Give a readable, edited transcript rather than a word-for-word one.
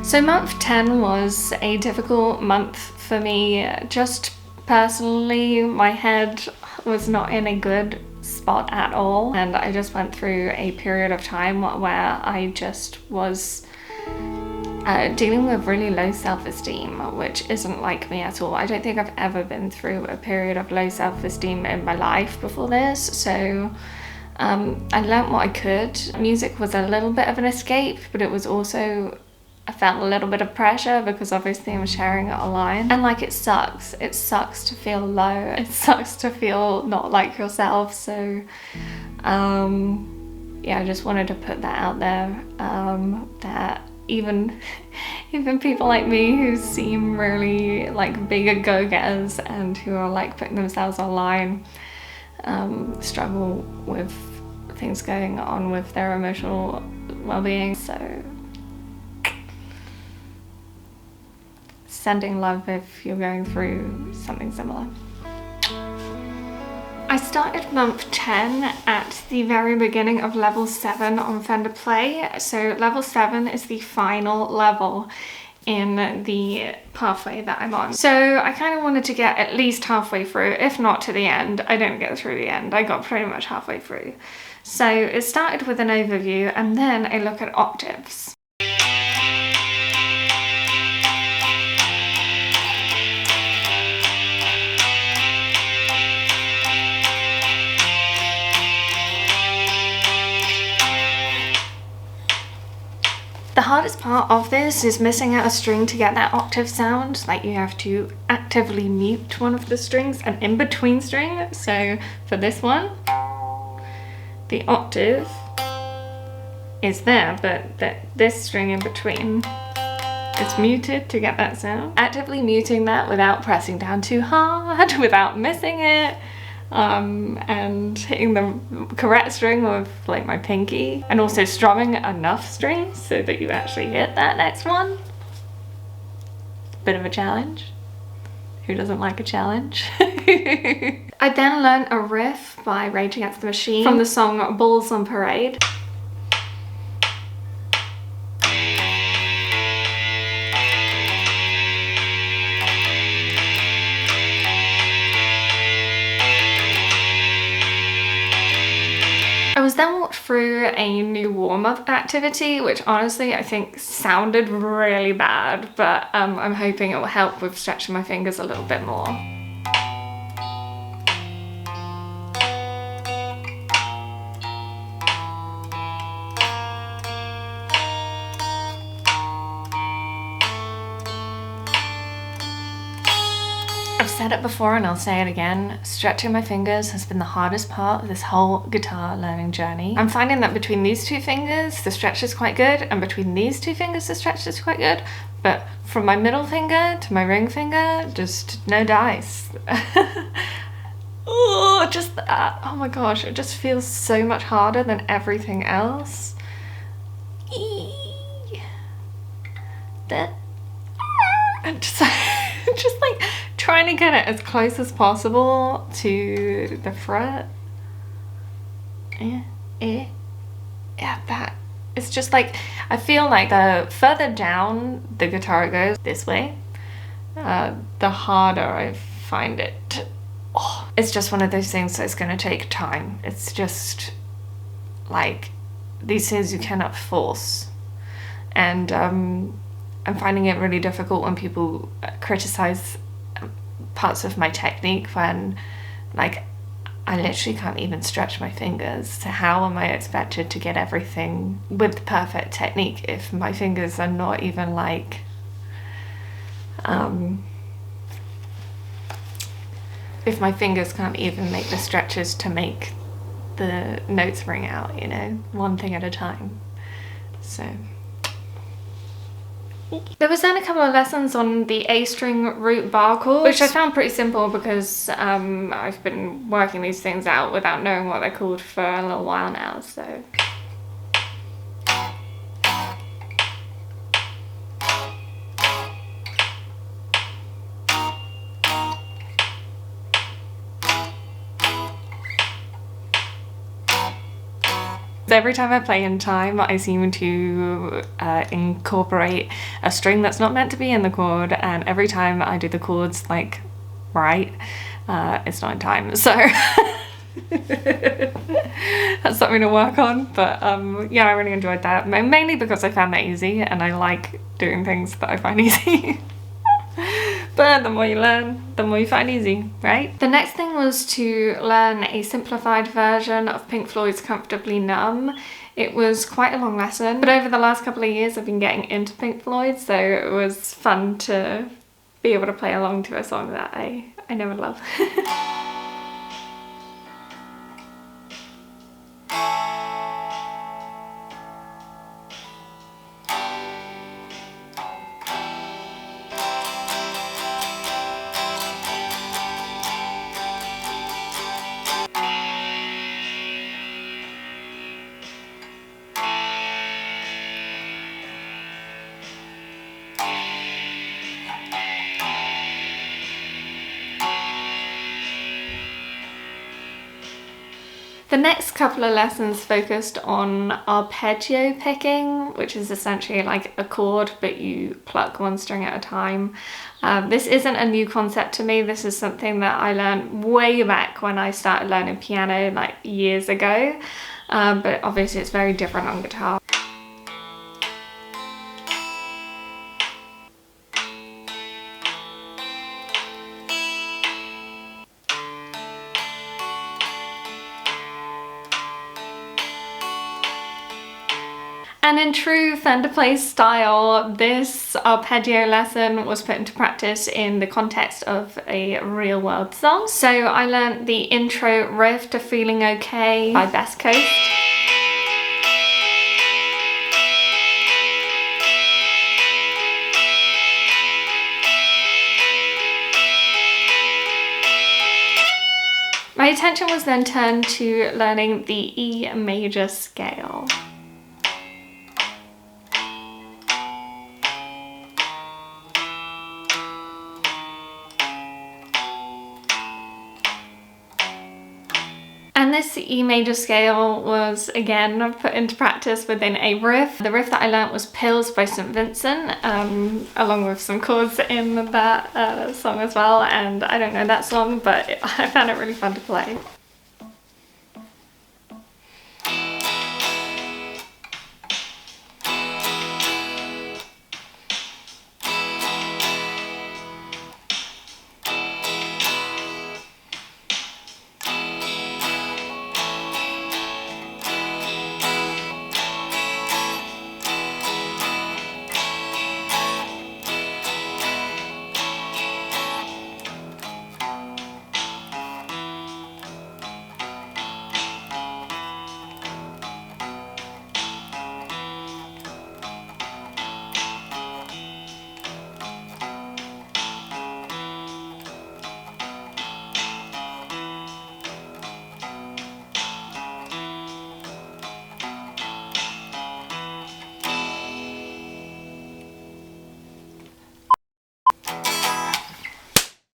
So month 10 was a difficult month for me. Just personally, my head was not in a good spot at all, and I just went through a period of time where I just was dealing with really low self-esteem, which isn't like me at all. I don't think I've ever been through a period of low self-esteem in my life before this, so I learnt what I could. Music was a little bit of an escape, but it was also, I felt a little bit of pressure because obviously I'm sharing it online. And like, it sucks to feel low, it sucks to feel not like yourself. So yeah, I just wanted to put that out there, that even people like me who seem really like bigger go-getters and who are like putting themselves online struggle with things going on with their emotional well-being. So sending love if you're going through something similar. I started month 10 at the very beginning of level 7 on Fender Play. So level 7 is the final level in the pathway that I'm on. So I kind of wanted to get at least halfway through, if not to the end. I didn't get through the end, I got pretty much halfway through. So it started with an overview and then a look at octaves. The hardest part of this is missing out a string to get that octave sound. Like, you have to actively mute one of the strings, an in-between string. So for this one, the octave is there, but this string in between is muted to get that sound. Actively muting that without pressing down too hard, without missing it. And hitting the correct string with like my pinky, and also strumming enough strings so that you actually hit that next one. Bit of a challenge. Who doesn't like a challenge? I then learned a riff by Rage Against the Machine from the song Balls on Parade. I was then walked through a new warm-up activity, which honestly I think sounded really bad, but I'm hoping it will help with stretching my fingers a little bit more. I've said it before and I'll say it again, stretching my fingers has been the hardest part of this whole guitar learning journey. I'm finding that between these two fingers the stretch is quite good, and between these two fingers the stretch is quite good, but from my middle finger to my ring finger, just no dice. Oh, just that. Oh my gosh, it just feels so much harder than everything else. And just like trying to get it as close as possible to the fret. Yeah, that. It's just like, I feel like the further down the guitar goes this way, the harder I find it. Oh, it's just one of those things that's going to take time. It's just like these things you cannot force. And I'm finding it really difficult when people criticize parts of my technique when, like, I literally can't even stretch my fingers. So how am I expected to get everything with the perfect technique if my fingers are not even like, if my fingers can't even make the stretches to make the notes ring out, you know, one thing at a time. So there was then a couple of lessons on the A string root bar chords, which I found pretty simple because I've been working these things out without knowing what they're called for a little while now, so. So every time I play in time, I seem to incorporate a string that's not meant to be in the chord, and every time I do the chords like right, it's not in time. So that's something to work on. But yeah, I really enjoyed that, mainly because I found that easy, and I like doing things that I find easy. But the more you learn, the more you find easy, right? The next thing was to learn a simplified version of Pink Floyd's Comfortably Numb. It was quite a long lesson, but over the last couple of years I've been getting into Pink Floyd, so it was fun to be able to play along to a song that I know and love. The next couple of lessons focused on arpeggio picking, which is essentially like a chord, but you pluck one string at a time. This isn't a new concept to me. This is something that I learned way back when I started learning piano like years ago, but obviously it's very different on guitar. And in true Fender Plays style, this arpeggio lesson was put into practice in the context of a real world song. So I learned the intro riff to Feeling Okay by Best Coast. My attention was then turned to learning the E major scale. And this E major scale was again put into practice within a riff. The riff that I learnt was Pills by St. Vincent, along with some chords in that song as well. And I don't know that song, but I found it really fun to play.